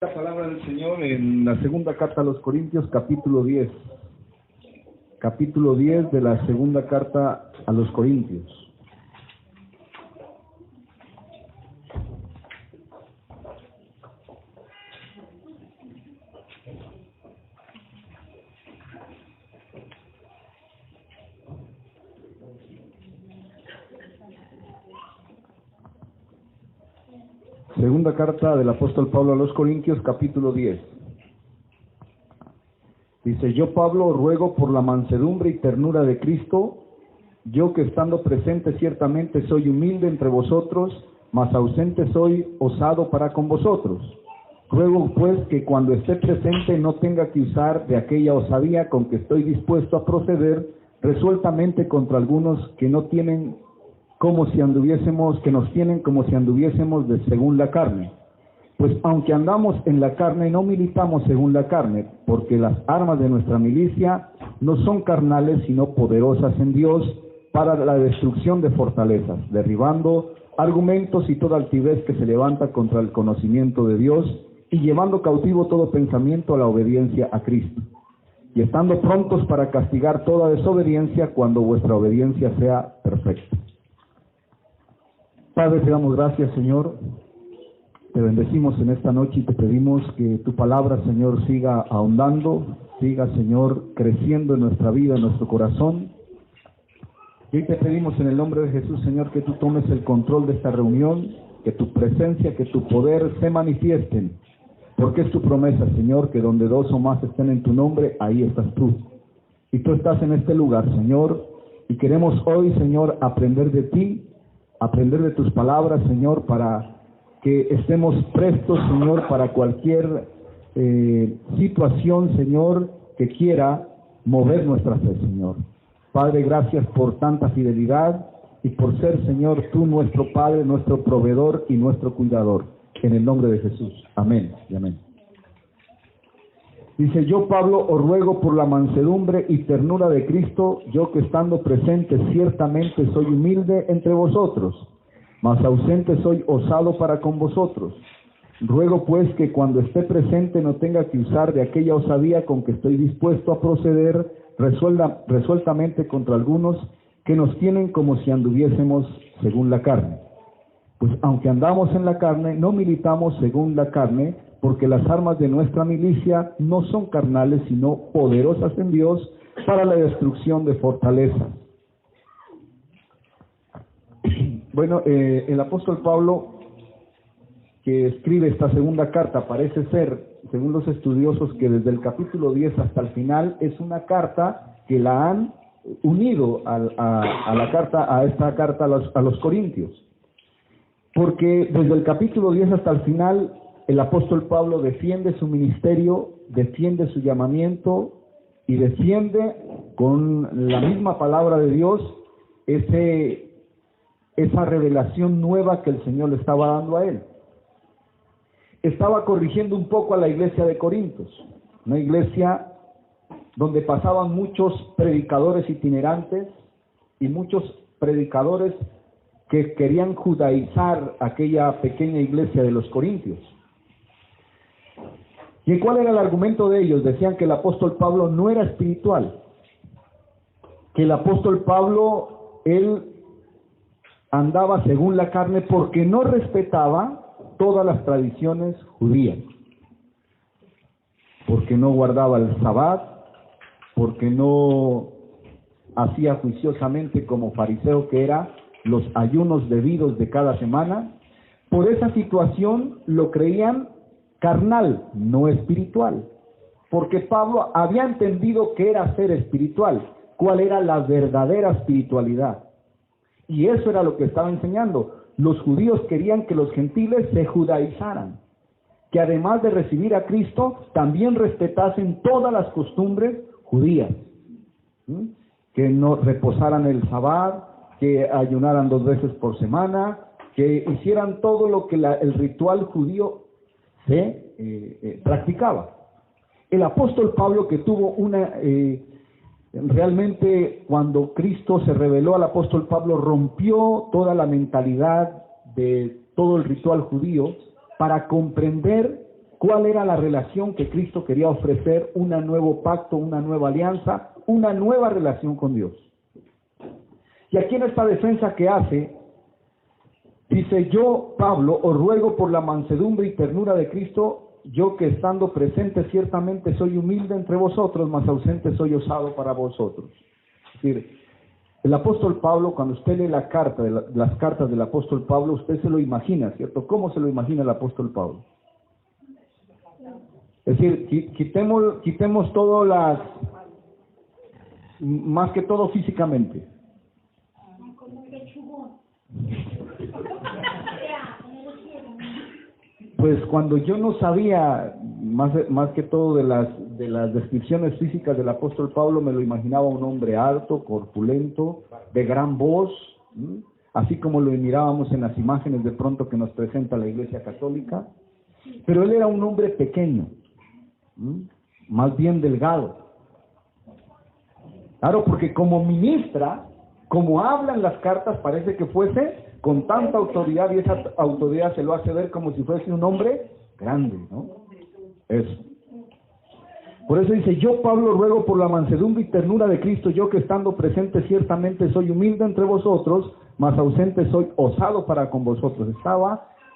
La palabra del Señor en la segunda carta a los Corintios, capítulo 10. Capítulo 10 de la segunda carta a los Corintios. Segunda carta del apóstol Pablo a los Corintios, capítulo 10. Dice: yo, Pablo, ruego por la mansedumbre y ternura de Cristo, yo que estando presente ciertamente soy humilde entre vosotros, mas ausente soy osado para con vosotros. Ruego pues que cuando esté presente no tenga que usar de aquella osadía con que estoy dispuesto a proceder resueltamente contra algunos que no tienen como si anduviésemos, que nos tienen como si anduviésemos de según la carne. Pues aunque andamos en la carne, no militamos según la carne, porque las armas de nuestra milicia no son carnales, sino poderosas en Dios para la destrucción de fortalezas, derribando argumentos y toda altivez que se levanta contra el conocimiento de Dios, y llevando cautivo todo pensamiento a la obediencia a Cristo, y estando prontos para castigar toda desobediencia cuando vuestra obediencia sea perfecta. Padre, te damos gracias, Señor. Te bendecimos en esta noche y te pedimos que tu palabra, Señor, siga ahondando, siga, Señor, creciendo en nuestra vida, en nuestro corazón. Y hoy te pedimos en el nombre de Jesús, Señor, que tú tomes el control de esta reunión, que tu presencia, que tu poder se manifiesten, porque es tu promesa, Señor, que donde dos o más estén en tu nombre, ahí estás tú. Y tú estás en este lugar, Señor, y queremos hoy, Señor, aprender de ti, aprender de tus palabras, Señor, para que estemos prestos, Señor, para cualquier situación, Señor, que quiera mover nuestra fe, Señor. Padre, gracias por tanta fidelidad y por ser, Señor, tú nuestro Padre, nuestro proveedor y nuestro cuidador. En el nombre de Jesús. Amén y amén. Dice: yo, Pablo, os ruego por la mansedumbre y ternura de Cristo, yo que estando presente ciertamente soy humilde entre vosotros, mas ausente soy osado para con vosotros. Ruego pues que cuando esté presente no tenga que usar de aquella osadía con que estoy dispuesto a proceder resueltamente contra algunos que nos tienen como si anduviésemos según la carne. Pues aunque andamos en la carne, no militamos según la carne, porque las armas de nuestra milicia no son carnales, sino poderosas en Dios para la destrucción de fortalezas. Bueno, el apóstol Pablo, que escribe esta segunda carta, parece ser, según los estudiosos, que desde el capítulo 10 hasta el final es una carta que la han unido a esta carta a los Corintios. Porque desde el capítulo 10 hasta el final, el apóstol Pablo defiende su ministerio, defiende su llamamiento y defiende con la misma palabra de Dios esa revelación nueva que el Señor le estaba dando a él. Estaba corrigiendo un poco a la iglesia de Corintios, una iglesia donde pasaban muchos predicadores itinerantes y muchos predicadores que querían judaizar aquella pequeña iglesia de los Corintios. ¿Y cuál era el argumento de ellos? Decían que el apóstol Pablo no era espiritual, que el apóstol Pablo, él andaba según la carne porque no respetaba todas las tradiciones judías, porque no guardaba el sabbat, porque no hacía juiciosamente como fariseo que era los ayunos debidos de cada semana. Por esa situación lo creían carnal, no espiritual, porque Pablo había entendido qué era ser espiritual, cuál era la verdadera espiritualidad, y eso era lo que estaba enseñando. Los judíos querían que los gentiles se judaizaran, que además de recibir a Cristo, también respetasen todas las costumbres judías, que no reposaran el sabbat, que ayunaran 2 veces por semana, que hicieran todo lo que el ritual judío se practicaba. El apóstol Pablo, que tuvo realmente cuando Cristo se reveló al apóstol Pablo, rompió toda la mentalidad de todo el ritual judío para comprender ¿Cuál era la relación que Cristo quería ofrecer? Un nuevo pacto, una nueva alianza, una nueva relación con Dios. Y aquí en esta defensa que hace, dice: yo, Pablo, os ruego por la mansedumbre y ternura de Cristo, yo que estando presente ciertamente soy humilde entre vosotros, mas ausente soy osado para vosotros. Es decir, el apóstol Pablo, cuando usted lee la carta, las cartas del apóstol Pablo, usted se lo imagina, ¿cierto? ¿Cómo se lo imagina el apóstol Pablo? Es decir, quitemos todo más que todo físicamente. Pues cuando yo no sabía más que todo de las descripciones físicas del apóstol Pablo, me lo imaginaba un hombre alto, corpulento, de gran voz, así como lo mirábamos en las imágenes de pronto que nos presenta la Iglesia Católica. Pero él era un hombre pequeño, más bien delgado. Claro, porque como ministra, como habla en las cartas, parece que fuese con tanta autoridad, y esa autoridad se lo hace ver como si fuese un hombre grande, ¿no? Eso. Por eso dice: yo, Pablo, ruego por la mansedumbre y ternura de Cristo, yo que estando presente ciertamente soy humilde entre vosotros, mas ausente soy osado para con vosotros.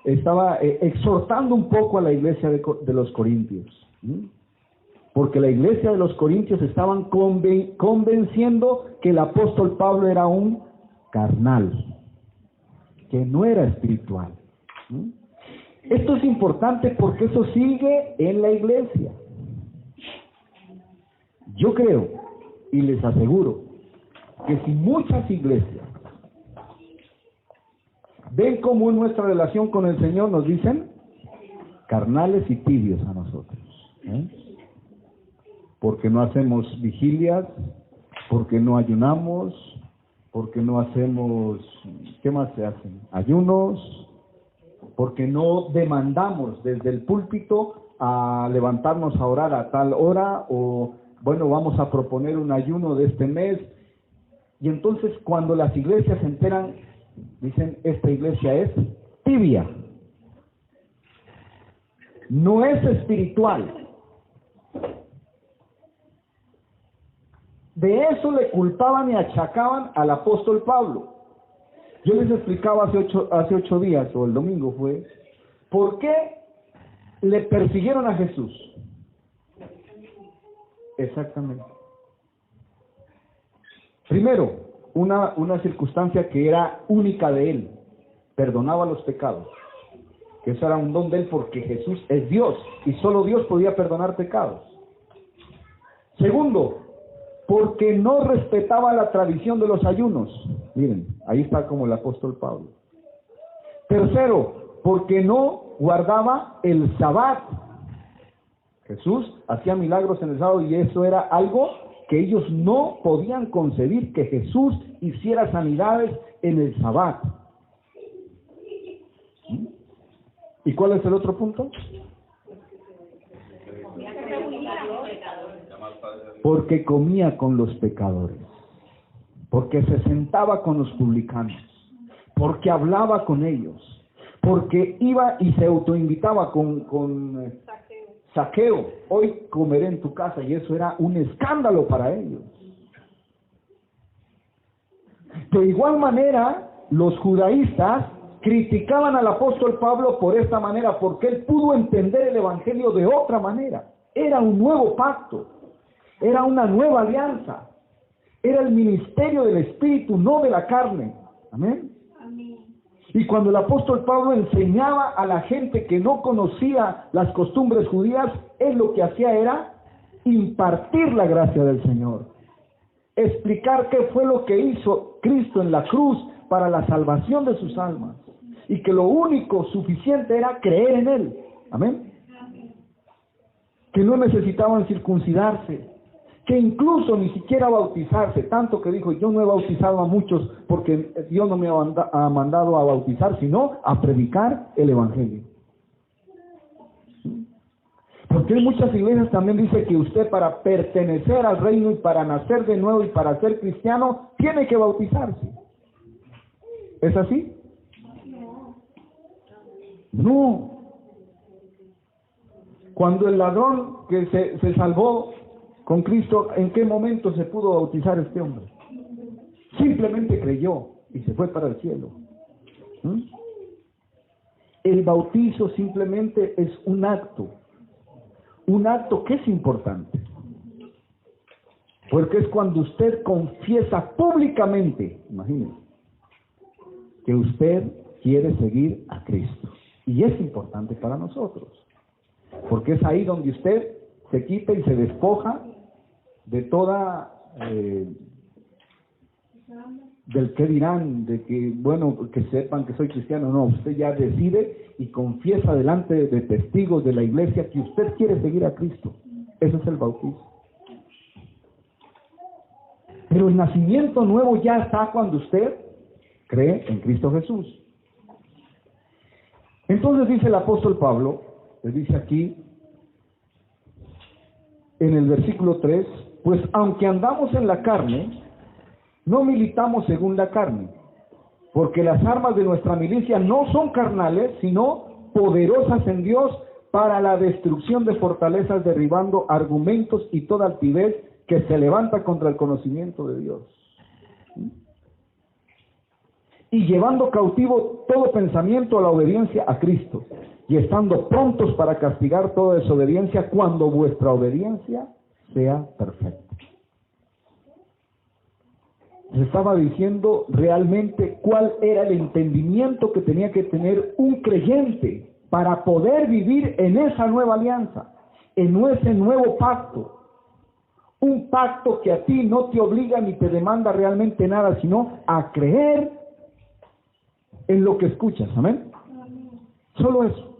Estaba exhortando un poco a la iglesia de los Corintios, porque la iglesia de los Corintios estaban convenciendo que el apóstol Pablo era un carnal, que no era espiritual. Esto es importante porque eso sigue en la iglesia. Yo creo y les aseguro que si muchas iglesias ven cómo es nuestra relación con el Señor, nos dicen carnales y tibios a nosotros, porque no hacemos vigilias, porque no ayunamos, porque no hacemos, ¿qué más se hacen? Ayunos, porque no demandamos desde el púlpito a levantarnos a orar a tal hora, o bueno, vamos a proponer un ayuno de este mes. Y entonces cuando las iglesias se enteran, dicen: esta iglesia es tibia, no es espiritual. De eso le culpaban y achacaban al apóstol Pablo. Yo les explicaba hace 8 días, o el domingo fue, por qué le persiguieron a Jesús. Exactamente. Primero, una circunstancia que era única de él: perdonaba los pecados. Eso era un don de él porque Jesús es Dios y solo Dios podía perdonar pecados. Segundo, porque no respetaba la tradición de los ayunos. Miren, ahí está como el apóstol Pablo. Tercero, porque no guardaba el Sabbat. Jesús hacía milagros en el sábado y eso era algo que ellos no podían concebir, que Jesús hiciera sanidades en el Sabbat. ¿Y cuál es el otro punto? Porque comía con los pecadores, porque se sentaba con los publicanos, porque hablaba con ellos, porque iba y se autoinvitaba con Saqueo: hoy comeré en tu casa, y eso era un escándalo para ellos. De igual manera, los judaístas criticaban al apóstol Pablo por esta manera, porque él pudo entender el evangelio de otra manera. Era un nuevo pacto, era una nueva alianza, era el ministerio del Espíritu, no de la carne. Amén. Y cuando el apóstol Pablo enseñaba a la gente que no conocía las costumbres judías, él lo que hacía era impartir la gracia del Señor, explicar qué fue lo que hizo Cristo en la cruz para la salvación de sus almas, y que lo único suficiente era creer en Él. Amén. Que no necesitaban circuncidarse, que incluso ni siquiera bautizarse, tanto que dijo: yo no he bautizado a muchos porque Dios no me ha mandado a bautizar, sino a predicar el evangelio. Porque en muchas iglesias también dice que usted, para pertenecer al reino y para nacer de nuevo y para ser cristiano, tiene que bautizarse. ¿Es así? No. Cuando el ladrón que se salvó con Cristo, ¿en qué momento se pudo bautizar este hombre? Simplemente creyó y se fue para el cielo. El bautizo simplemente es un acto que es importante, porque es cuando usted confiesa públicamente, imagínese, que usted quiere seguir a Cristo, y es importante para nosotros, porque es ahí donde usted se quita y se despoja de toda del que dirán, de que, bueno, que sepan que soy cristiano. No, usted ya decide y confiesa delante de testigos de la iglesia que usted quiere seguir a Cristo. Ese es el bautismo. Pero el nacimiento nuevo ya está cuando usted cree en Cristo Jesús. Entonces dice el apóstol Pablo, le dice aquí en el versículo 3, pues aunque andamos en la carne, no militamos según la carne, porque las armas de nuestra milicia no son carnales, sino poderosas en Dios para la destrucción de fortalezas, derribando argumentos y toda altivez que se levanta contra el conocimiento de Dios. Y llevando cautivo todo pensamiento a la obediencia a Cristo, y estando prontos para castigar toda desobediencia cuando vuestra obediencia sea perfecta. Se estaba diciendo realmente cuál era el entendimiento que tenía que tener un creyente para poder vivir en esa nueva alianza, en ese nuevo pacto. Un pacto que a ti no te obliga ni te demanda realmente nada, sino a creer en lo que escuchas. Amén. Solo eso.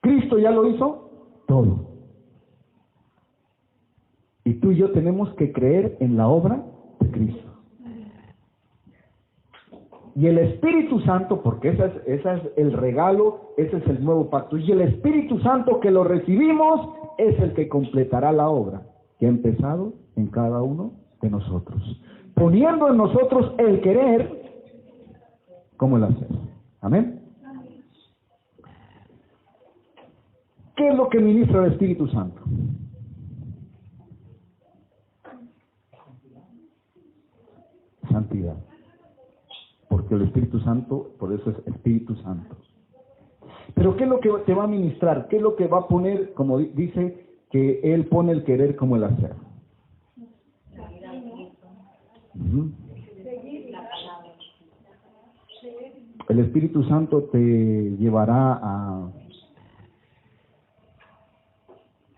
Cristo ya lo hizo todo. Y tú y yo tenemos que creer en la obra de Cristo. Y el Espíritu Santo, porque ese es el regalo, ese es el nuevo pacto. Y el Espíritu Santo que lo recibimos es el que completará la obra que ha empezado en cada uno de nosotros, poniendo en nosotros el querer como el hacer. Amén. ¿Qué es lo que ministra el Espíritu Santo? Santidad. Porque el Espíritu Santo, por eso es Espíritu Santo. Pero ¿qué es lo que te va a ministrar? ¿Qué es lo que va a poner, como dice, que Él pone el querer como el hacer? El Espíritu Santo te llevará a,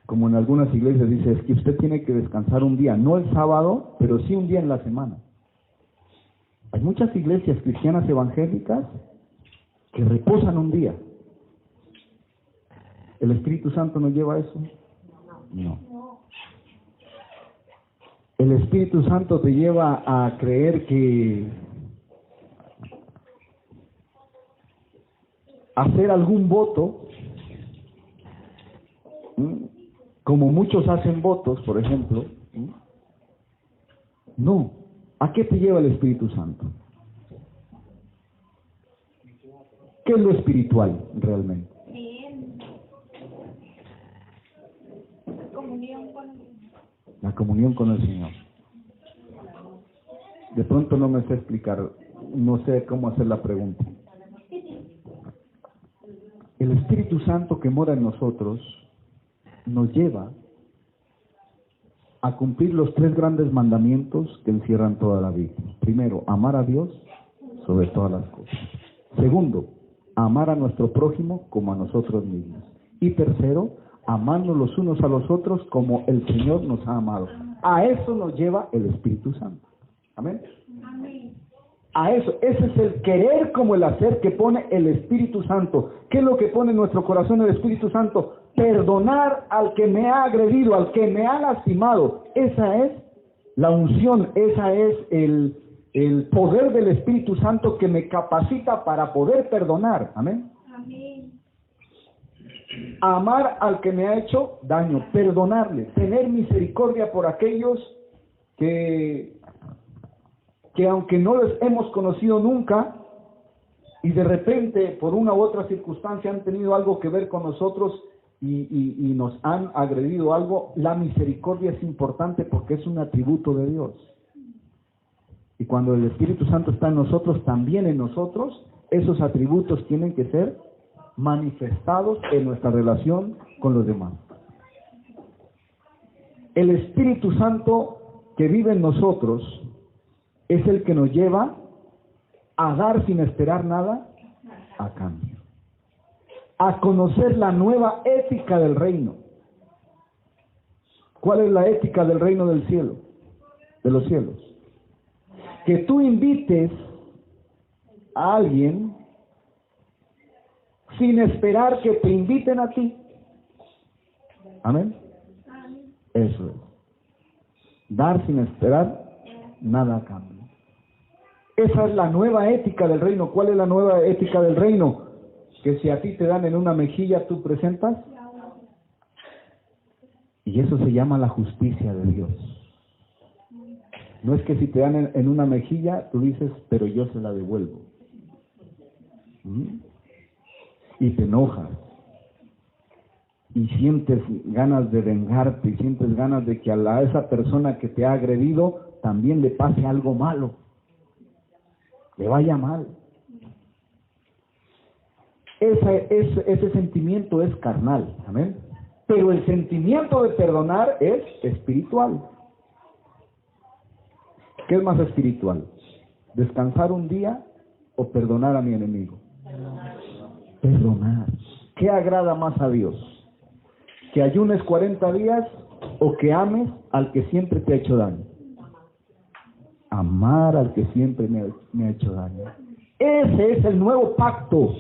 como en algunas iglesias dice, es que usted tiene que descansar un día, no el sábado, pero sí un día en la semana. Hay muchas iglesias cristianas evangélicas que reposan un día. ¿El Espíritu Santo nos lleva a eso? No. El Espíritu Santo te lleva a creer que hacer algún voto, como muchos hacen votos, por ejemplo, no. ¿A qué te lleva el Espíritu Santo? ¿Qué es lo espiritual realmente? La comunión con el Señor. De pronto no me sé explicar, no sé cómo hacer la pregunta. El Espíritu Santo que mora en nosotros nos lleva a cumplir los 3 grandes mandamientos que encierran toda la Biblia. Primero, amar a Dios sobre todas las cosas. Segundo, amar a nuestro prójimo como a nosotros mismos. Y tercero, amarnos los unos a los otros como el Señor nos ha amado. A eso nos lleva el Espíritu Santo. Amén. A eso, ese es el querer como el hacer que pone el Espíritu Santo. ¿Qué es lo que pone en nuestro corazón el Espíritu Santo? Perdonar al que me ha agredido, al que me ha lastimado. Esa es la unción, esa es el poder del Espíritu Santo que me capacita para poder perdonar. Amén. Amén. Amar al que me ha hecho daño, perdonarle, tener misericordia por aquellos que aunque no les hemos conocido nunca, y de repente, por una u otra circunstancia, han tenido algo que ver con nosotros y nos han agredido algo, la misericordia es importante porque es un atributo de Dios. Y cuando el Espíritu Santo está en nosotros, también en nosotros, esos atributos tienen que ser manifestados en nuestra relación con los demás. El Espíritu Santo que vive en nosotros es el que nos lleva a dar sin esperar nada a cambio, a conocer la nueva ética del reino. ¿Cuál es la ética del reino del cielo, de los cielos? Que tú invites a alguien sin esperar que te inviten a ti. Amén. Eso es. Dar sin esperar nada a cambio. Esa es la nueva ética del reino. ¿Cuál es la nueva ética del reino? Que si a ti te dan en una mejilla, tú presentas. Y eso se llama la justicia de Dios. No es que si te dan en una mejilla, tú dices, pero yo se la devuelvo. Y te enojas. Y sientes ganas de vengarte, y sientes ganas de que a esa persona que te ha agredido también le pase algo malo. Le vaya mal. Ese sentimiento es carnal. Amén. Pero el sentimiento de perdonar es espiritual. ¿Qué es más espiritual? ¿Descansar un día o perdonar a mi enemigo? Perdonar. ¿Qué agrada más a Dios? ¿Que ayunes 40 días o que ames al que siempre te ha hecho daño? Amar al que siempre me ha hecho daño. Ese es el nuevo pacto.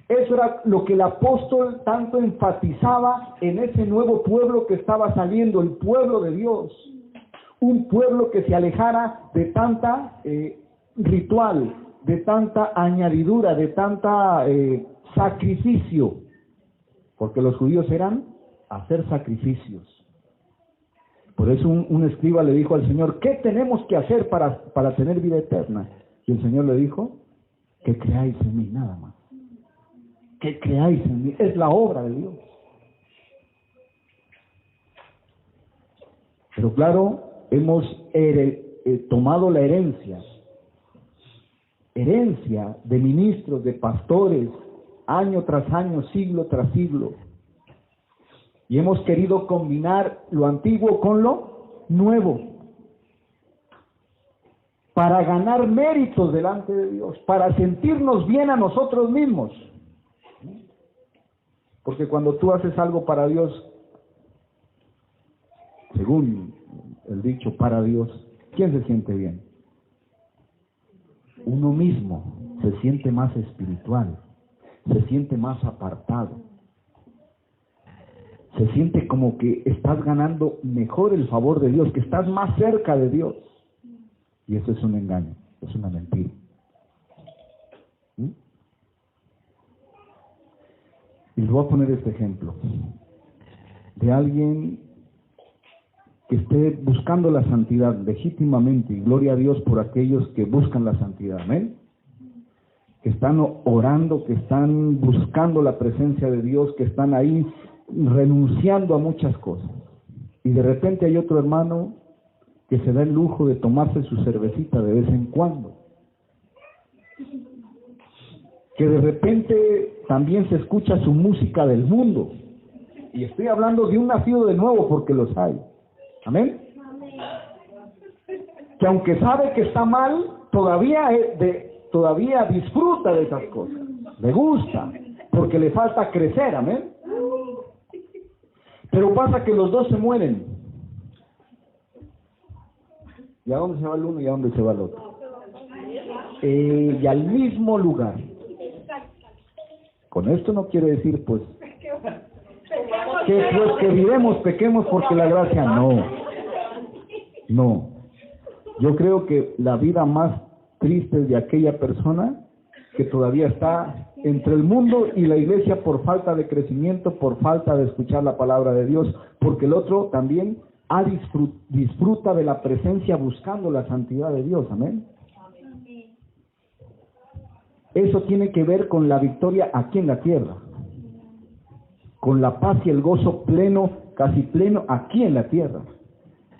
Eso era lo que el apóstol tanto enfatizaba en ese nuevo pueblo que estaba saliendo, el pueblo de Dios. Un pueblo que se alejara de tanta ritual, de tanta añadidura, de tanta sacrificio. Porque los judíos eran hacer sacrificios. Por eso un escriba le dijo al Señor, ¿qué tenemos que hacer para tener vida eterna? Y el Señor le dijo, que creáis en mí, nada más. Que creáis en mí, es la obra de Dios. Pero claro, hemos tomado la herencia de ministros, de pastores, año tras año, siglo tras siglo. Y hemos querido combinar lo antiguo con lo nuevo. Para ganar méritos delante de Dios, para sentirnos bien a nosotros mismos. Porque cuando tú haces algo para Dios, según el dicho para Dios, ¿quién se siente bien? Uno mismo se siente más espiritual, se siente más apartado, se siente como que estás ganando mejor el favor de Dios, que estás más cerca de Dios. Y eso es un engaño, es una mentira. Y les voy a poner este ejemplo de alguien que esté buscando la santidad legítimamente, y gloria a Dios por aquellos que buscan la santidad, amén, que están orando, que están buscando la presencia de Dios, que están ahí renunciando a muchas cosas, y de repente hay otro hermano que se da el lujo de tomarse su cervecita de vez en cuando, que de repente también se escucha su música del mundo, y estoy hablando de un nacido de nuevo porque los hay. Amén. Que aunque sabe que está mal, todavía disfruta de esas cosas. Le gusta, porque le falta crecer, amén. Pero pasa que los dos se mueren. ¿Y a dónde se va el uno y a dónde se va el otro? Y al mismo lugar. Con esto no quiere decir, pues, que viremos, pequemos porque la gracia no. Yo creo que la vida más triste es de aquella persona que todavía está entre el mundo y la iglesia por falta de crecimiento, por falta de escuchar la palabra de Dios, porque el otro también disfruta de la presencia buscando la santidad de Dios, amén. Eso tiene que ver con la victoria aquí en la tierra, con la paz y el gozo pleno, casi pleno, aquí en la tierra.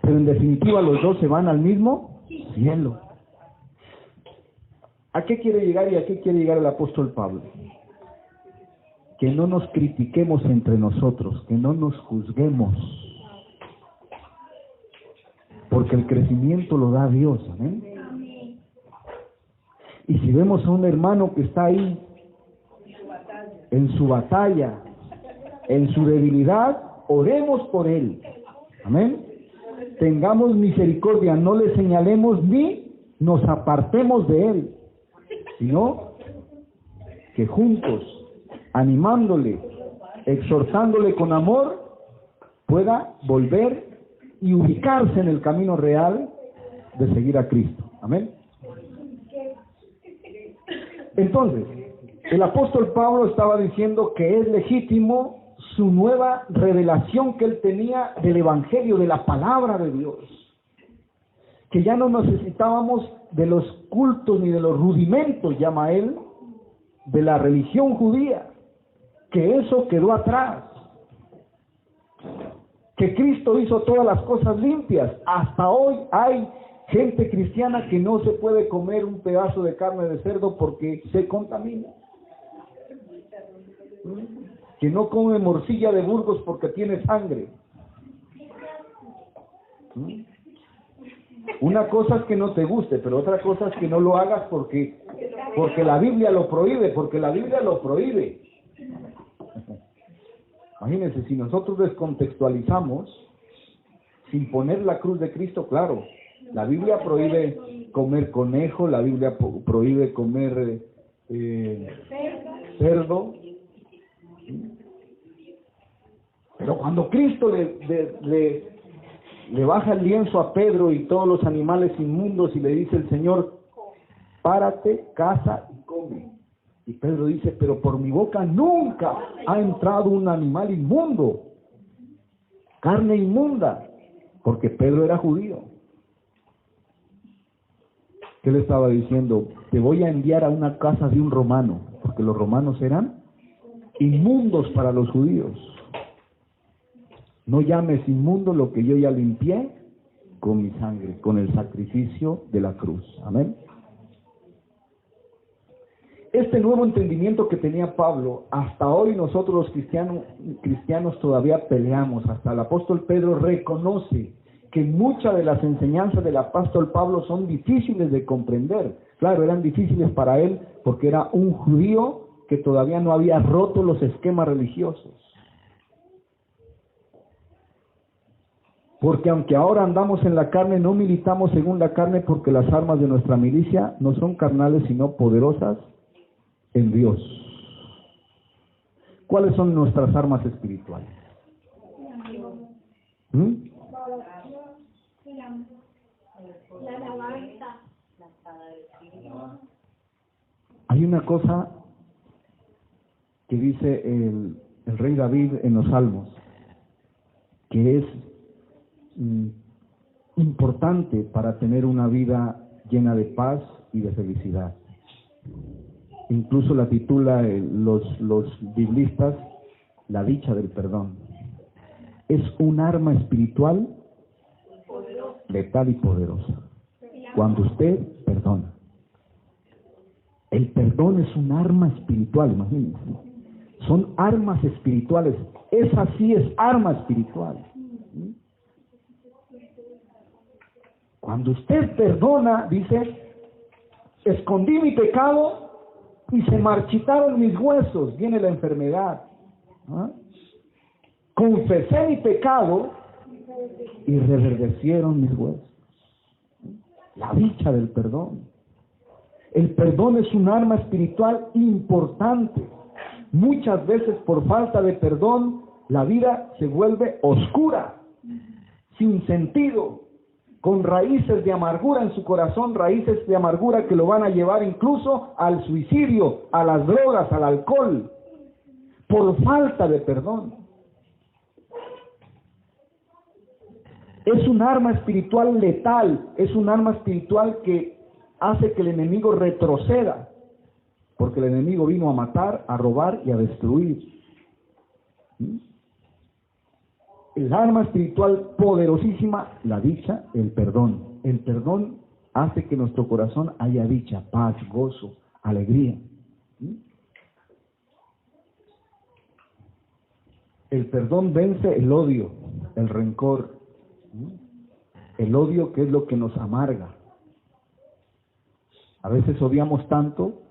Pero en definitiva los dos se van al mismo cielo. ¿A qué quiere llegar y a qué quiere llegar el apóstol Pablo? Que no nos critiquemos entre nosotros, que no nos juzguemos, porque el crecimiento lo da Dios, ¿amén? Y si vemos a un hermano que está ahí, en su batalla, en su debilidad, oremos por él, amén. Tengamos misericordia, no le señalemos ni nos apartemos de él, sino que juntos, animándole, exhortándole con amor, pueda volver y ubicarse en el camino real de seguir a Cristo, amén. Entonces, el apóstol Pablo estaba diciendo que es legítimo su nueva revelación que él tenía del Evangelio, de la palabra de Dios. Que ya no necesitábamos de los cultos ni de los rudimentos, llama él, de la religión judía. Que eso quedó atrás. Que Cristo hizo todas las cosas limpias. Hasta hoy hay gente cristiana que no se puede comer un pedazo de carne de cerdo porque se contamina. Que no come morcilla de Burgos porque tiene sangre. Una cosa es que no te guste, pero otra cosa es que no lo hagas porque la Biblia lo prohíbe, Imagínense, si nosotros descontextualizamos, sin poner la cruz de Cristo, claro, la Biblia prohíbe comer conejo, la Biblia prohíbe comer cerdo. Pero cuando Cristo le baja el lienzo a Pedro y todos los animales inmundos y le dice el Señor, párate, caza y come. Y Pedro dice, pero por mi boca nunca ha entrado un animal inmundo, carne inmunda, porque Pedro era judío. ¿Qué le estaba diciendo? Te voy a enviar a una casa de un romano, porque los romanos eran inmundos para los judíos. No llames inmundo lo que yo ya limpié con mi sangre, con el sacrificio de la cruz. Amén. Este nuevo entendimiento que tenía Pablo, hasta hoy nosotros los cristianos todavía peleamos. Hasta el apóstol Pedro reconoce que muchas de las enseñanzas del apóstol Pablo son difíciles de comprender. Claro, eran difíciles para él porque era un judío que todavía no había roto los esquemas religiosos. Porque aunque ahora andamos en la carne, no militamos según la carne, porque las armas de nuestra milicia no son carnales, sino poderosas en Dios. ¿Cuáles son nuestras armas espirituales? Hay una cosa que dice el rey David en los Salmos, que es importante para tener una vida llena de paz y de felicidad. Incluso la titula los biblistas la dicha del perdón. Es un arma espiritual letal y poderosa. Cuando usted perdona. El perdón es un arma espiritual, imagínense. Son armas espirituales. Esa sí es arma espiritual. Cuando usted perdona, dice, escondí mi pecado y se marchitaron mis huesos, viene la enfermedad. Confesé mi pecado y reverdecieron mis huesos. La dicha del perdón. El perdón es un arma espiritual importante. Muchas veces por falta de perdón, la vida se vuelve oscura, sin sentido, con raíces de amargura en su corazón, raíces de amargura que lo van a llevar incluso al suicidio, a las drogas, al alcohol, por falta de perdón. Es un arma espiritual letal, es un arma espiritual que hace que el enemigo retroceda. porque el enemigo vino a matar, a robar y a destruir. El arma espiritual poderosísima, la dicha, el perdón. El perdón hace que nuestro corazón haya dicha, paz, gozo, alegría. El perdón vence el odio, el rencor. El odio, que es lo que nos amarga. A veces odiamos tanto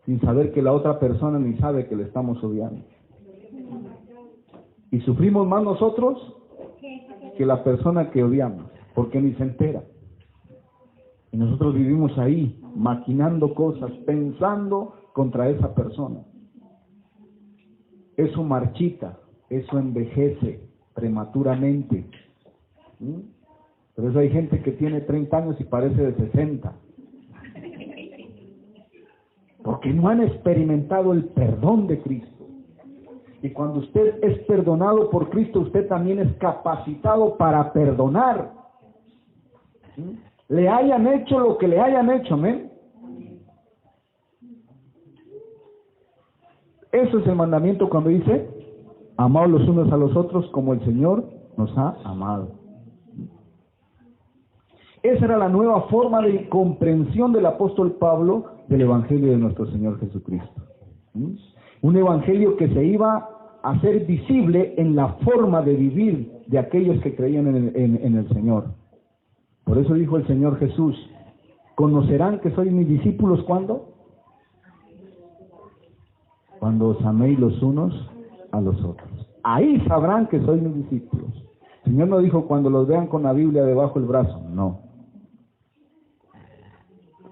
sin saber que la otra persona ni sabe que le estamos odiando. Y sufrimos más nosotros que la persona que odiamos, porque ni se entera. Y nosotros vivimos ahí, maquinando cosas, pensando contra esa persona. Eso marchita, eso envejece prematuramente. Por eso hay gente que tiene 30 años y parece de 60. Porque no han experimentado el perdón de Cristo. Y cuando usted es perdonado por Cristo, usted también es capacitado para perdonar. Le hayan hecho lo que le hayan hecho, amén. Eso es el mandamiento cuando dice, amaos los unos a los otros como el Señor nos ha amado. Esa era la nueva forma de comprensión del apóstol Pablo del Evangelio de nuestro Señor Jesucristo. Un evangelio que se iba a hacer visible en la forma de vivir de aquellos que creían en el Señor. Por eso dijo el Señor Jesús, ¿conocerán que sois mis discípulos cuándo? Cuando os améis los unos a los otros. Ahí sabrán que sois mis discípulos. El Señor no dijo cuando los vean con la Biblia debajo del brazo, no.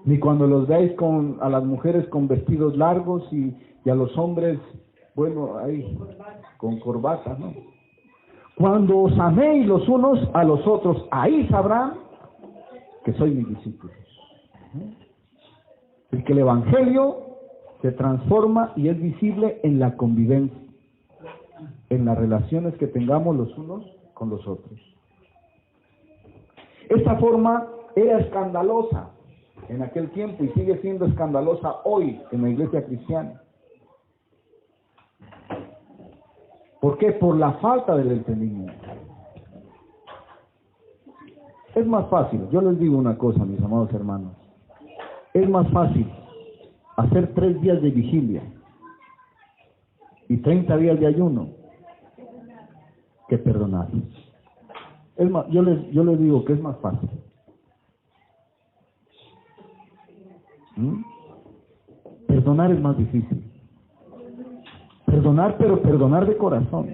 Ni cuando los veáis a las mujeres con vestidos largos y a los hombres, bueno, ahí, con corbata, ¿no? Cuando os améis los unos a los otros, ahí sabrán que sois mis discípulos. Es que el Evangelio se transforma y es visible en la convivencia, en las relaciones que tengamos los unos con los otros. Esta forma era escandalosa en aquel tiempo y sigue siendo escandalosa hoy en la iglesia cristiana. ¿Por qué? Por la falta del entendimiento. Es más fácil, yo les digo una cosa, mis amados hermanos, es más fácil hacer 3 días de vigilia y 30 días de ayuno que perdonar. Es más, yo les digo que es más fácil. Perdonar es más difícil. Perdonar, pero perdonar de corazón.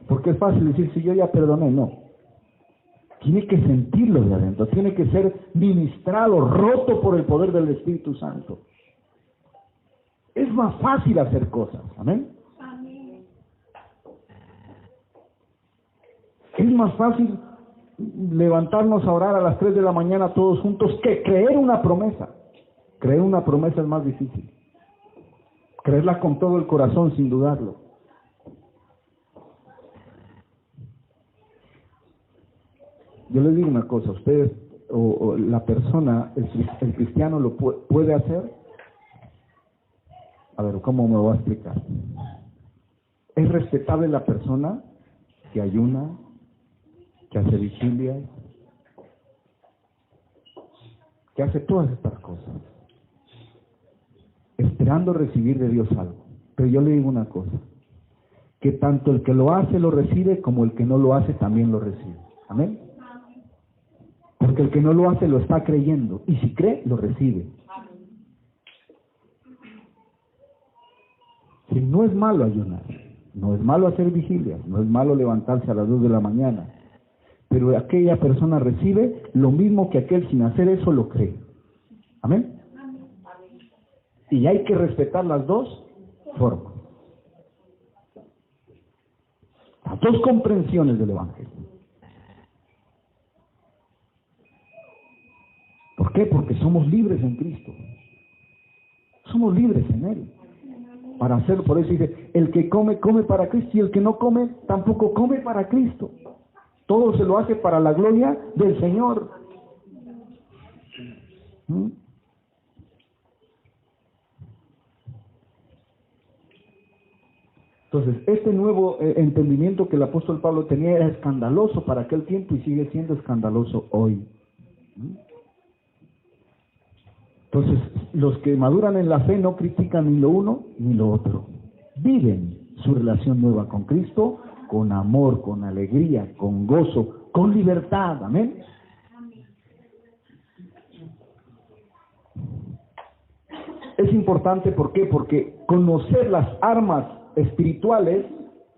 Porque es fácil decir, si yo ya perdoné, no. Tiene que sentirlo de adentro, tiene que ser ministrado, roto por el poder del Espíritu Santo. Es más fácil hacer cosas, ¿amén? Es más fácil levantarnos a orar a las 3 de la mañana todos juntos que creer una promesa. Creer una promesa es más difícil. Creerla con todo el corazón sin dudarlo. Yo les digo una cosa, ustedes o la persona, el cristiano lo puede hacer. A ver, ¿cómo me voy a explicar? Es respetable la persona que ayuna, que hace vigilia, que hace todas estas cosas, esperando recibir de Dios algo. Pero yo le digo una cosa, que tanto el que lo hace lo recibe, como el que no lo hace también lo recibe. ¿Amén? Porque el que no lo hace lo está creyendo, y si cree, lo recibe. Si no es malo ayunar, no es malo hacer vigilia, no es malo levantarse a las 2 de la mañana, pero aquella persona recibe lo mismo que aquel sin hacer eso lo cree. ¿Amén? Y hay que respetar las dos formas, las dos comprensiones del Evangelio. ¿Por qué? Porque somos libres en Cristo. Somos libres en Él. Para hacerlo, por eso dice, el que come, come para Cristo, y el que no come, tampoco come para Cristo. Todo se lo hace para la gloria del Señor. Entonces, este nuevo entendimiento que el apóstol Pablo tenía era escandaloso para aquel tiempo y sigue siendo escandaloso hoy. Entonces, los que maduran en la fe no critican ni lo uno ni lo otro. Viven su relación nueva con Cristo con amor, con alegría, con gozo, con libertad. Amén. Es importante, ¿por qué? Porque conocer las armas espirituales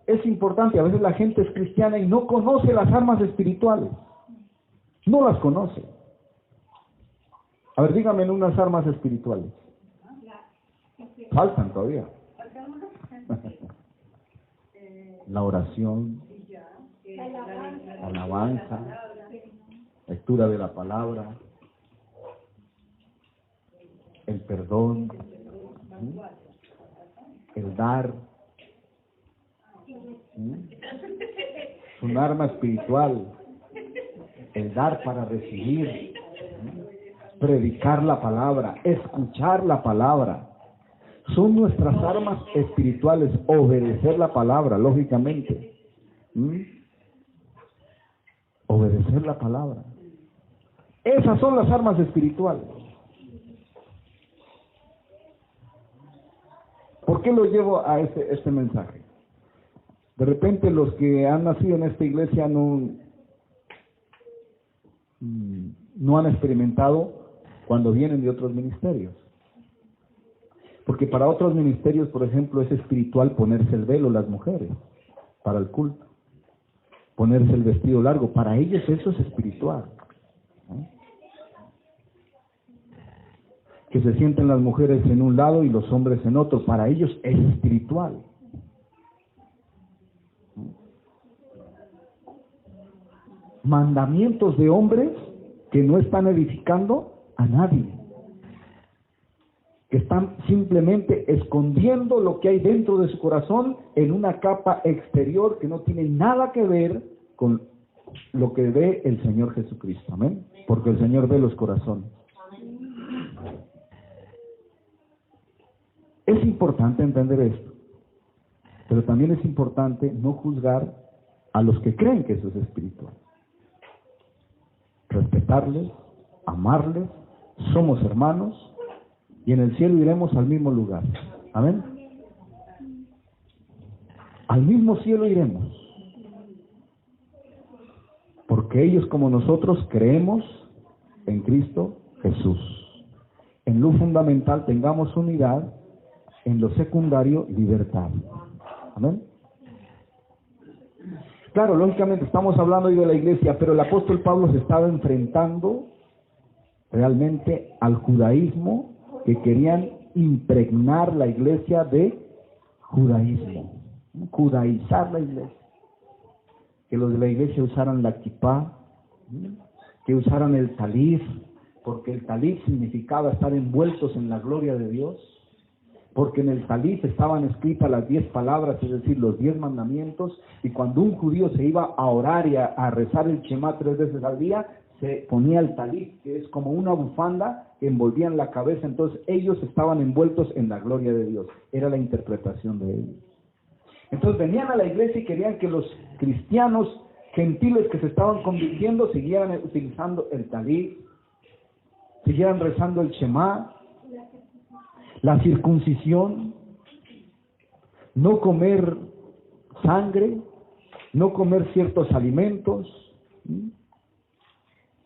es importante. A veces la gente es cristiana y no conoce las armas espirituales. No las conoce. A ver, dígame unas armas espirituales. Faltan todavía. La oración, la alabanza, lectura de la palabra, el perdón, el dar. Es un arma espiritual, el dar para recibir, predicar la palabra, escuchar la palabra. Son nuestras armas espirituales, obedecer la palabra, lógicamente. Obedecer la palabra. Esas son las armas espirituales. ¿Por qué lo llevo a este mensaje? De repente los que han nacido en esta iglesia no han experimentado cuando vienen de otros ministerios. Porque para otros ministerios, por ejemplo, es espiritual ponerse el velo las mujeres para el culto, ponerse el vestido largo. Para ellos eso es espiritual, ¿no? Que se sienten las mujeres en un lado y los hombres en otro. Para ellos es espiritual. Mandamientos de hombres que no están edificando a nadie, que están simplemente escondiendo lo que hay dentro de su corazón en una capa exterior que no tiene nada que ver con lo que ve el Señor Jesucristo. Amén. Porque el Señor ve los corazones. Es importante entender esto, pero también es importante no juzgar a los que creen que eso es espiritual. Respetarles, amarles, somos hermanos y en el cielo iremos al mismo lugar. Amén. Al mismo cielo iremos, porque ellos como nosotros creemos en Cristo Jesús. En lo fundamental tengamos unidad, en lo secundario libertad. Amén. Claro, lógicamente estamos hablando hoy de la iglesia, pero el apóstol Pablo se estaba enfrentando realmente al judaísmo, que querían impregnar la iglesia de judaísmo, judaizar la iglesia, que los de la iglesia usaran la kipá, que usaran el talif, porque el talif significaba estar envueltos en la gloria de Dios, porque en el talif estaban escritas las 10 palabras, es decir, los 10 mandamientos, y cuando un judío se iba a orar y a rezar el Shema 3 veces al día, se ponía el talif, que es como una bufanda que envolvía en la cabeza. Entonces ellos estaban envueltos en la gloria de Dios. Era la interpretación de ellos. Entonces venían a la iglesia y querían que los cristianos gentiles que se estaban convirtiendo siguieran utilizando el talif, siguieran rezando el Shema, la circuncisión, no comer sangre, no comer ciertos alimentos,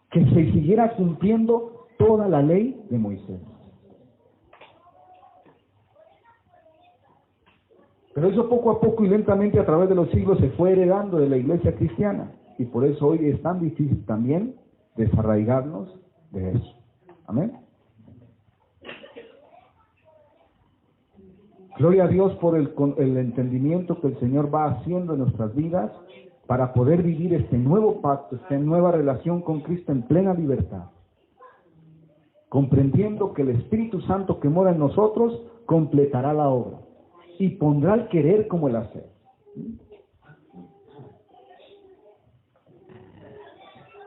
que se siguiera cumpliendo toda la ley de Moisés. Pero eso poco a poco y lentamente a través de los siglos se fue heredando de la iglesia cristiana, y por eso hoy es tan difícil también desarraigarnos de eso. Amén. Gloria a Dios por el entendimiento que el Señor va haciendo en nuestras vidas para poder vivir este nuevo pacto, esta nueva relación con Cristo en plena libertad, comprendiendo que el Espíritu Santo que mora en nosotros completará la obra y pondrá el querer como el hacer.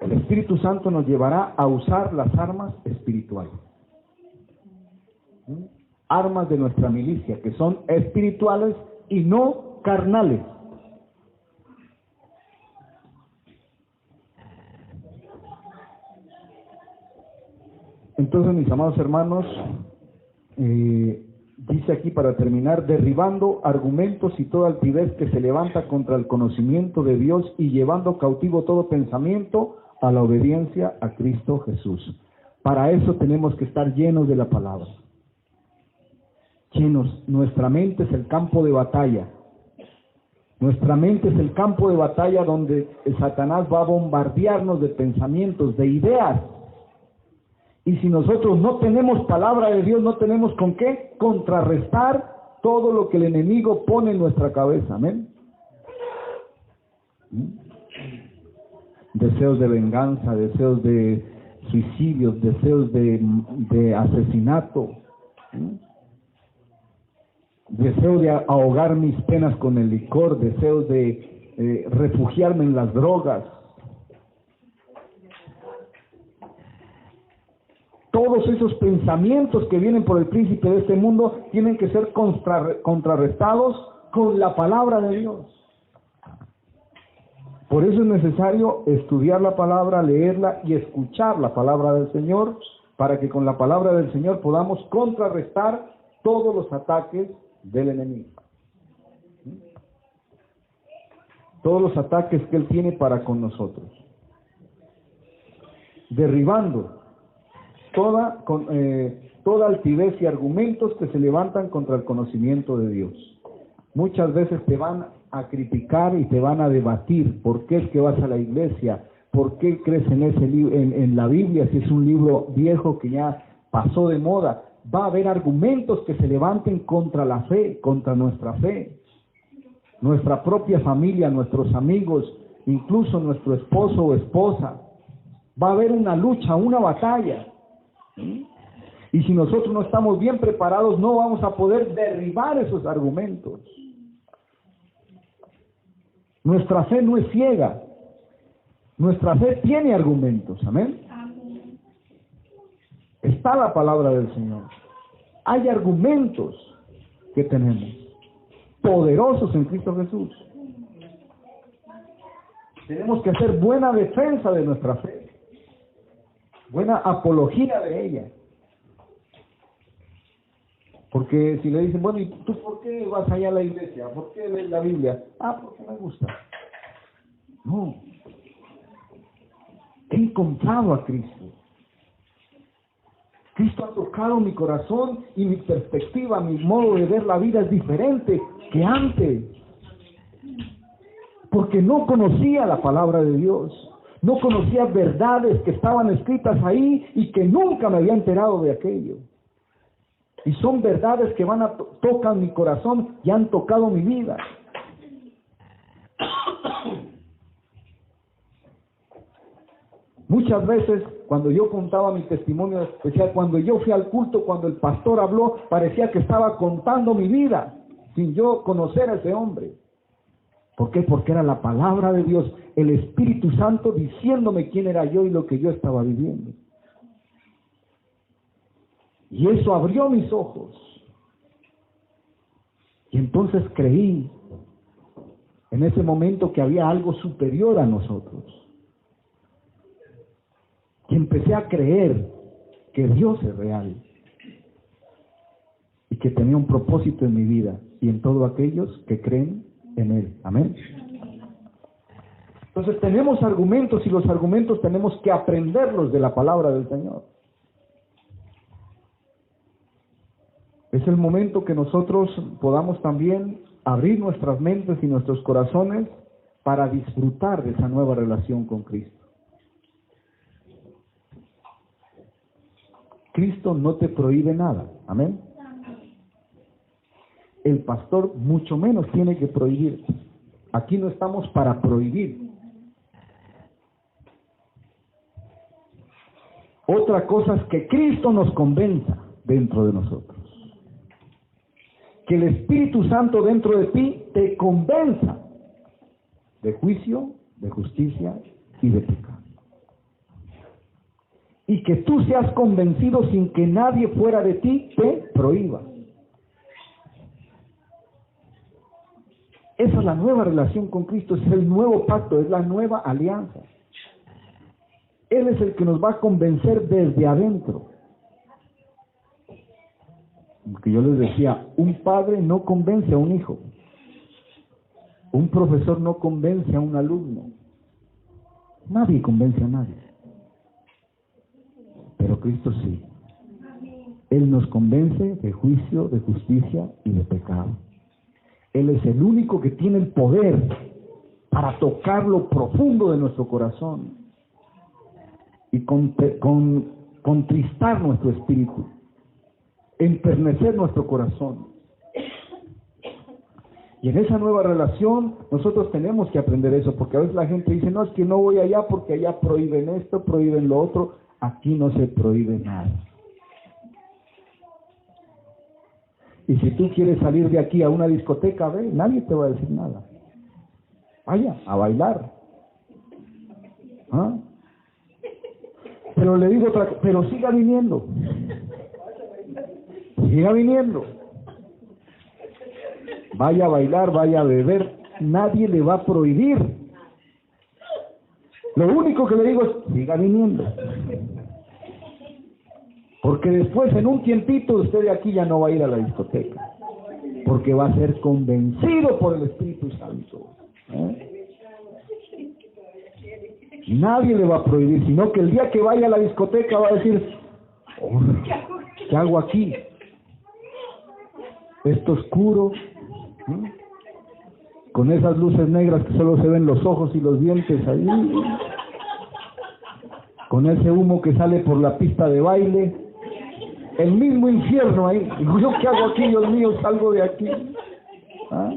El Espíritu Santo nos llevará a usar las armas espirituales. Armas de nuestra milicia, que son espirituales y no carnales. Entonces, mis amados hermanos, dice aquí para terminar, derribando argumentos y toda altivez que se levanta contra el conocimiento de Dios y llevando cautivo todo pensamiento a la obediencia a Cristo Jesús. Para eso tenemos que estar llenos de la palabra. Llenos. Nuestra mente es el campo de batalla. Nuestra mente es el campo de batalla donde el Satanás va a bombardearnos de pensamientos, de ideas. Y si nosotros no tenemos palabra de Dios, no tenemos con qué contrarrestar todo lo que el enemigo pone en nuestra cabeza. Amén. Deseos de venganza, deseos de suicidios, deseos de asesinato, deseo de ahogar mis penas con el licor, deseos de refugiarme en las drogas. Todos esos pensamientos que vienen por el príncipe de este mundo tienen que ser contrarrestados con la palabra de Dios. Por eso es necesario estudiar la palabra, leerla y escuchar la palabra del Señor, para que con la palabra del Señor podamos contrarrestar todos los ataques del enemigo. Todos los ataques que él tiene para con nosotros. Derribando toda altivez y argumentos que se levantan contra el conocimiento de Dios. Muchas veces te van a criticar y te van a debatir. ¿Por qué es que vas a la iglesia? ¿Por qué crees en ese en la Biblia si es un libro viejo que ya pasó de moda? Va a haber argumentos que se levanten contra la fe, contra nuestra fe. Nuestra propia familia, nuestros amigos, incluso nuestro esposo o esposa. Va a haber una lucha, una batalla. Y si nosotros no estamos bien preparados, no vamos a poder derribar esos argumentos. Nuestra fe no es ciega. Nuestra fe tiene argumentos. Amén. Está la palabra del Señor. Hay argumentos que tenemos, poderosos en Cristo Jesús. Tenemos que hacer buena defensa de nuestra fe, buena apología de ella. Porque si le dicen, bueno, ¿y tú por qué vas allá a la iglesia? ¿Por qué lees la Biblia? Porque me gusta. No. He encontrado a Cristo. Cristo ha tocado mi corazón y mi perspectiva, mi modo de ver la vida es diferente que antes. Porque no conocía la palabra de Dios. No conocía verdades que estaban escritas ahí y que nunca me había enterado de aquello. Y son verdades que tocan mi corazón y han tocado mi vida. Muchas veces, cuando yo contaba mi testimonio, decía, cuando yo fui al culto, cuando el pastor habló, parecía que estaba contando mi vida, sin yo conocer a ese hombre. ¿Por qué? Porque era la palabra de Dios, el Espíritu Santo diciéndome quién era yo y lo que yo estaba viviendo. Y eso abrió mis ojos. Y entonces creí en ese momento que había algo superior a nosotros. Y empecé a creer que Dios es real. Y que tenía un propósito en mi vida y en todos aquellos que creen en Él. Amén. Entonces tenemos argumentos y los argumentos tenemos que aprenderlos de la palabra del Señor. Es el momento que nosotros podamos también abrir nuestras mentes y nuestros corazones para disfrutar de esa nueva relación con Cristo. Cristo no te prohíbe nada. Amén. El pastor mucho menos tiene que prohibir. Aquí no estamos para prohibir. Otra cosa es que Cristo nos convenza dentro de nosotros. Que el Espíritu Santo dentro de ti te convenza de juicio, de justicia y de pecado. Y que tú seas convencido sin que nadie fuera de ti te prohíba. Esa es la nueva relación con Cristo, es el nuevo pacto, es la nueva alianza. Él es el que nos va a convencer desde adentro. Porque yo les decía, un padre no convence a un hijo. Un profesor no convence a un alumno. Nadie convence a nadie. Pero Cristo sí. Él nos convence de juicio, de justicia y de pecado. Él es el único que tiene el poder para tocar lo profundo de nuestro corazón y contristar nuestro espíritu, enternecer nuestro corazón. Y en esa nueva relación nosotros tenemos que aprender eso, porque a veces la gente dice, no, es que no voy allá porque allá prohíben esto, prohíben lo otro. Aquí no se prohíbe nada. Y si tú quieres salir de aquí a una discoteca, ve, nadie te va a decir nada. Vaya, a bailar. ¿Ah? Pero le digo otra cosa, pero siga viniendo. Siga viniendo. Vaya a bailar, vaya a beber, nadie le va a prohibir. Lo único que le digo es, siga viniendo. Porque después, en un tiempito, usted de aquí ya no va a ir a la discoteca. Porque va a ser convencido por el Espíritu Santo. Nadie le va a prohibir, sino que el día que vaya a la discoteca va a decir, oh, ¿qué hago aquí? Esto oscuro, con esas luces negras que solo se ven los ojos y los dientes ahí, con ese humo que sale por la pista de baile, el mismo infierno ahí. ¿Yo qué hago aquí, Dios mío? Salgo de aquí. ¿Ah?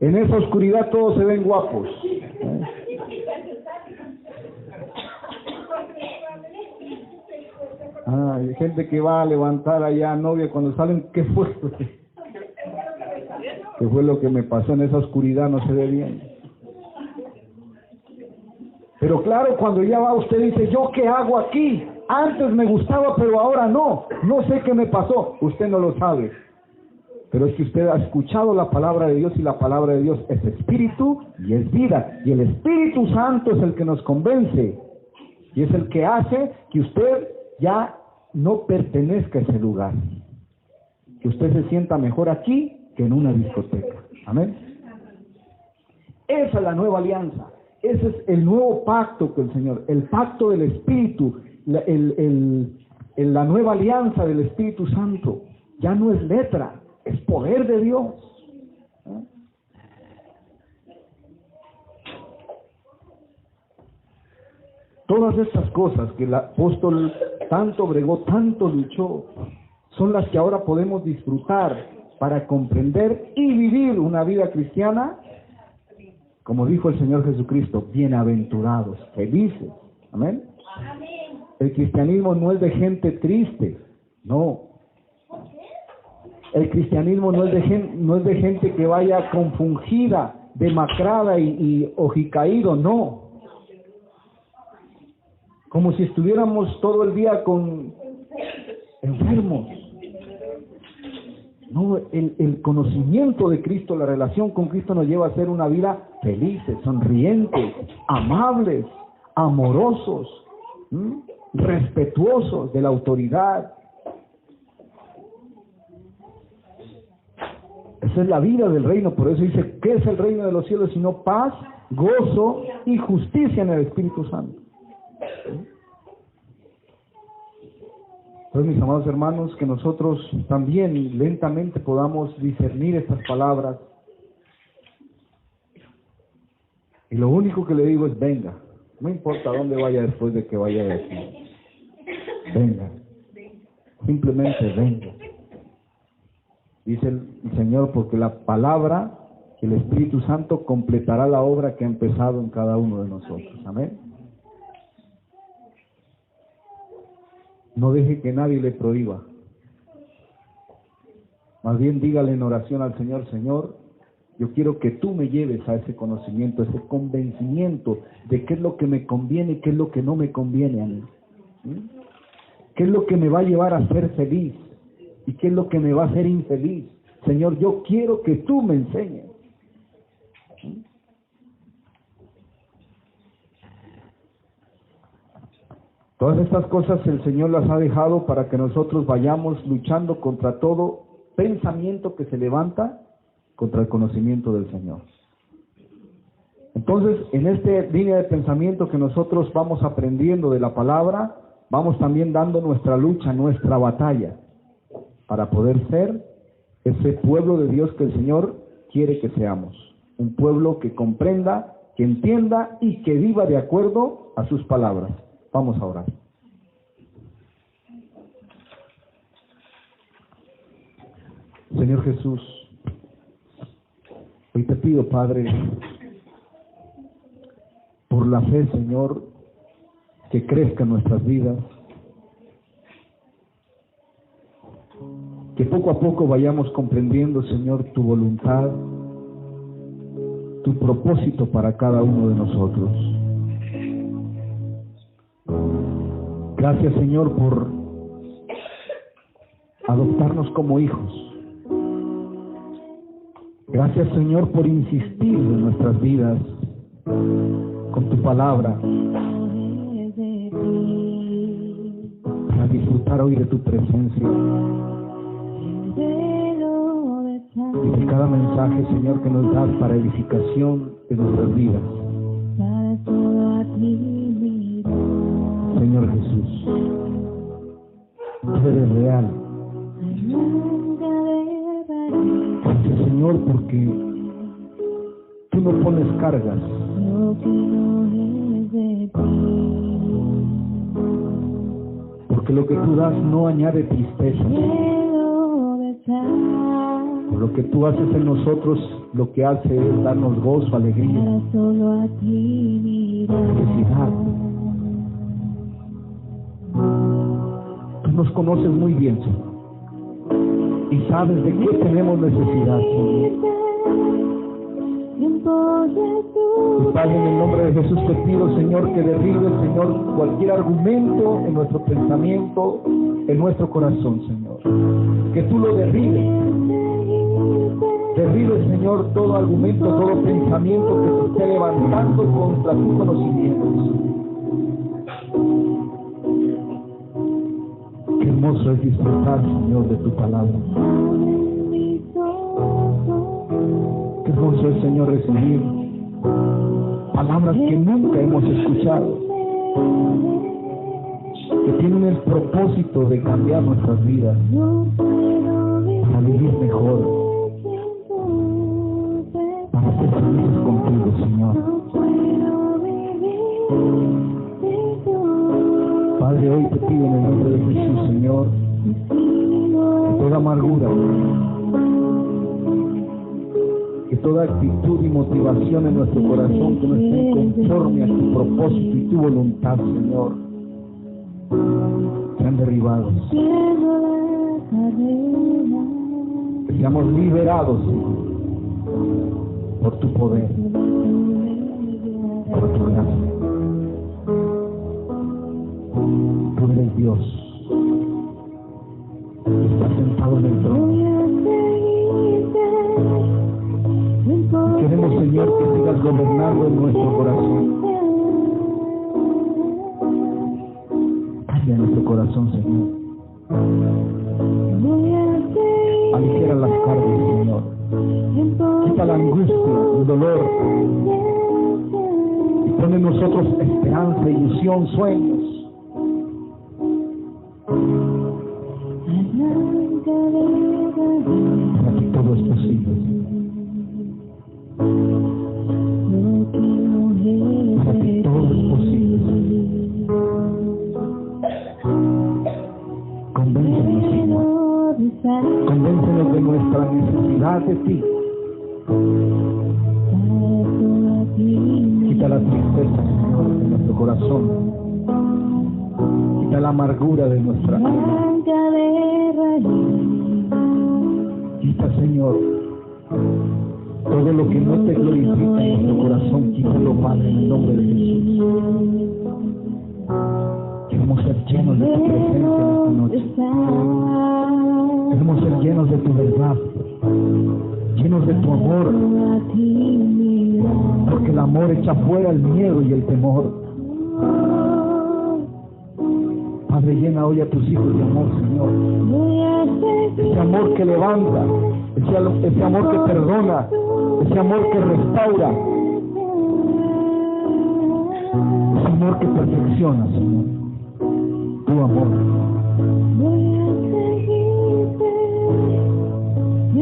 En esa oscuridad todos se ven guapos. Hay gente que va a levantar allá novia cuando salen, ¿qué fue? ¿Qué fue lo que me pasó en esa oscuridad? No se ve bien. Pero claro, cuando ya va usted dice, ¿yo qué hago aquí? Antes me gustaba, pero ahora no. No sé qué me pasó. Usted no lo sabe. Pero es que usted ha escuchado la palabra de Dios y la palabra de Dios es espíritu y es vida. Y el Espíritu Santo es el que nos convence. Y es el que hace que usted ya no pertenezca a ese lugar. Que usted se sienta mejor aquí que en una discoteca. Amén. Esa es la nueva alianza. Ese es el nuevo pacto con el Señor. El pacto del Espíritu. La nueva alianza del Espíritu Santo. Ya no es letra, es poder de Dios. Todas estas cosas que el apóstol tanto bregó, tanto luchó, son las que ahora podemos disfrutar para comprender y vivir una vida cristiana, como dijo el Señor Jesucristo, bienaventurados, felices. Amén. El cristianismo no es de gente triste, no. El cristianismo no es de gente que vaya compungida, demacrada y ojicaído, no. Como si estuviéramos todo el día con enfermos. No, el conocimiento de Cristo, la relación con Cristo nos lleva a ser una vida felices, sonrientes, amables, amorosos, respetuosos de la autoridad. Esa es la vida del reino. Por eso dice, ¿qué es el reino de los cielos sino paz, gozo y justicia en el Espíritu Santo? Entonces, mis amados hermanos, que nosotros también lentamente podamos discernir estas palabras. Y lo único que le digo es, venga. No importa dónde vaya después de que vaya de aquí. Venga. Simplemente venga. Dice el Señor, porque la palabra, el Espíritu Santo completará la obra que ha empezado en cada uno de nosotros. Amén. No deje que nadie le prohíba. Más bien dígale en oración al Señor, Señor, yo quiero que tú me lleves a ese conocimiento, ese convencimiento de qué es lo que me conviene y qué es lo que no me conviene a mí. ¿Qué es lo que me va a llevar a ser feliz? ¿Y qué es lo que me va a hacer infeliz? Señor, yo quiero que tú me enseñes. Todas estas cosas el Señor las ha dejado para que nosotros vayamos luchando contra todo pensamiento que se levanta contra el conocimiento del Señor. Entonces, en esta línea de pensamiento que nosotros vamos aprendiendo de la palabra, vamos también dando nuestra lucha, nuestra batalla, para poder ser ese pueblo de Dios que el Señor quiere que seamos. Un pueblo que comprenda, que entienda y que viva de acuerdo a sus palabras. Vamos a orar. Señor Jesús, hoy te pido, Padre, por la fe, Señor, que crezca en nuestras vidas, que poco a poco vayamos comprendiendo, Señor, tu voluntad, tu propósito para cada uno de nosotros. Gracias, Señor, por adoptarnos como hijos. Gracias, Señor, por insistir en nuestras vidas con tu palabra, para disfrutar hoy de tu presencia y de cada mensaje, Señor, que nos das para edificación de nuestras vidas. Señor Jesús, tú eres real. Gracias, Señor, porque tú no pones cargas. Porque lo que tú das no añade tristeza. Por lo que tú haces en nosotros, lo que hace es darnos gozo, alegría, felicidad. Tú nos conoces muy bien, Señor, y sabes de qué tenemos necesidad, Señor. Y Padre, en el nombre de Jesús te pido, Señor, que derribes, Señor, cualquier argumento en nuestro pensamiento, en nuestro corazón, Señor. Que tú lo derribes. Derribes, Señor, todo argumento, todo pensamiento que se esté levantando contra tu conocimiento. Qué hermoso es disfrutar, Señor, de tu palabra. Qué hermoso es, Señor, recibir palabras que nunca hemos escuchado, que tienen el propósito de cambiar nuestras vidas, para vivir mejor, para ser felices contigo, Señor. Padre, hoy te pido en el nombre de Jesús, Señor, que toda amargura, que toda actitud y motivación en nuestro corazón que no esté conforme a tu propósito y tu voluntad, Señor, sean derribados. Que seamos liberados, Señor, por tu poder, por tu gracia. Tú eres Dios, que está sentado en el trono. Queremos, Señor, que sigas gobernando en nuestro corazón. Cambia nuestro corazón, Señor. Aligera las cargas, Señor. Quita la angustia, el dolor. Y pon en nosotros esperanza, ilusión, sueños. Para ti todo es posible. Para ti todo es posible. Convéncenos, Señor. Convéncenos de nuestra necesidad de ti. Quita la tristeza, Señor, de nuestro corazón. Quita la amargura de nuestra alma. Quita, Señor, todo lo que no te glorifica en nuestro corazón, quítalo, Padre, en el nombre de Jesús. Queremos ser llenos de tu presencia en esta noche. Queremos ser llenos llenos de tu verdad, llenos de tu amor, porque el amor echa fuera el miedo y el temor. Padre, llena hoy a tus hijos de amor, Señor. Ese amor que levanta, ese amor que perdona, ese amor que restaura, ese amor que perfecciona, Señor. Tu amor.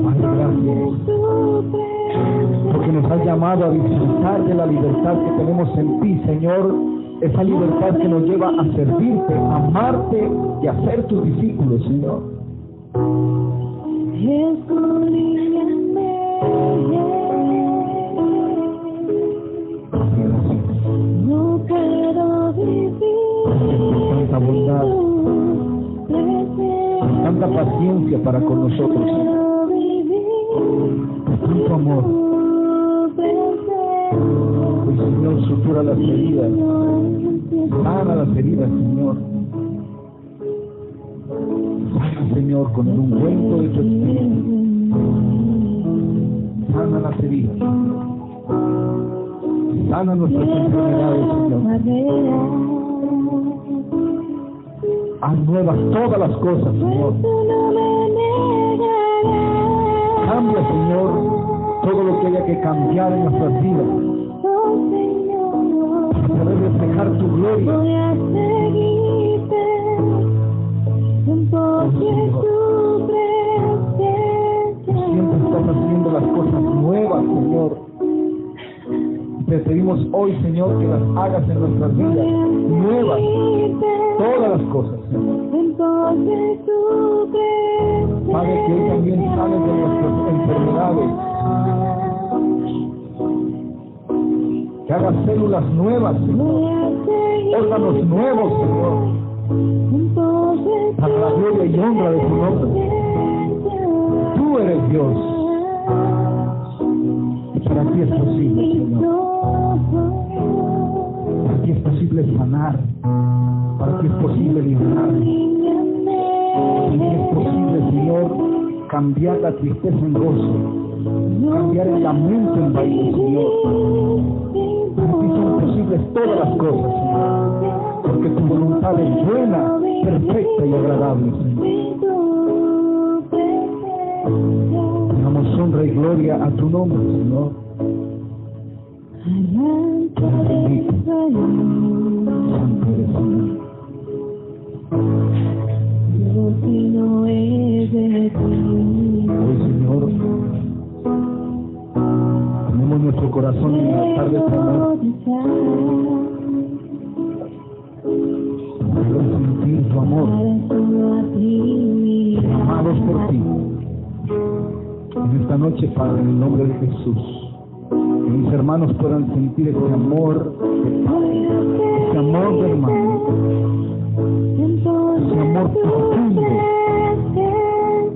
Padre, gracias, porque nos has llamado a disfrutar de la libertad que tenemos en ti, Señor. Esa libertad que nos lleva a servirte, a amarte y a ser tus discípulos, Señor. No puedo vivir Tanta bondad, tanta paciencia para con nosotros, Señor. Tanto amor. Hoy, Señor, sutura las heridas, sana las heridas, Señor. Sana, Señor, con el ungüento de tu espíritu. Sana las heridas. Sana nuestras enfermedades, Señor. Haz nuevas todas las cosas, Señor. Cambia, Señor, todo lo que haya que cambiar en nuestras vidas, para poder reflejar tu gloria. Oh, Señor, tú siempre estás haciendo las cosas nuevas, Señor. Te pedimos hoy, Señor, que las hagas en nuestras vidas nuevas, todas las cosas, Señor. Padre, que hoy también sanes de nuestras enfermedades, que hagas células nuevas, Señor, órganos nuevos, Señor, para la gloria y honra de tu nombre. Tú eres Dios, y para ti es posible, Señor. Para ti es posible sanar, para ti es posible liberar, para ti es posible, Señor, cambiar la tristeza en gozo, cambiar el lamento en baile, Señor. Para ti son posibles todas las cosas, Señor, porque tu voluntad es buena, perfecta y agradable, Señor. Damos honra y gloria a tu nombre, Señor. Bendito, santo eres, Señor. Hoy, Señor, ponemos nuestro corazón en el altar de tu amor, para sentir tu amor, amados por ti. En esta noche, Padre, en el nombre de Jesús, que mis hermanos puedan sentir ese amor de Padre, ese amor de hermano, ese amor profundo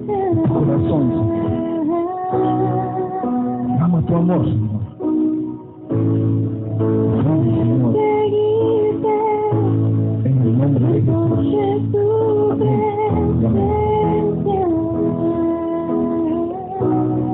en tu corazón, Señor. Ama tu amor, Señor.